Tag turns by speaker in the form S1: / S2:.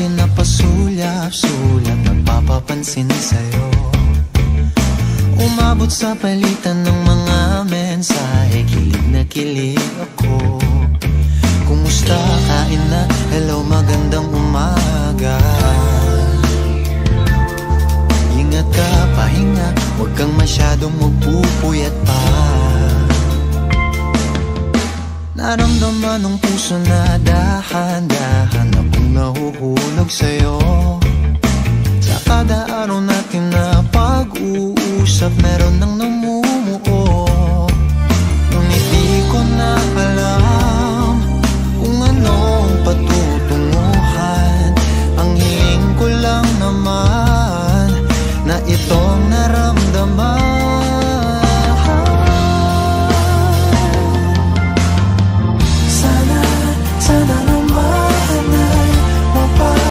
S1: Napasulyap-sulyap, nagpapapansin sa'yo. Umabot sa palitan ng mga mensahe, kilig na kilig ako. Kumusta, kain na, hello, magandang umaga. Ingat ka, pahinga, huwag kang masyadong magpupuyat pa. Naramdaman ng puso na dahan-dahan akong nahuhulog sa'yo.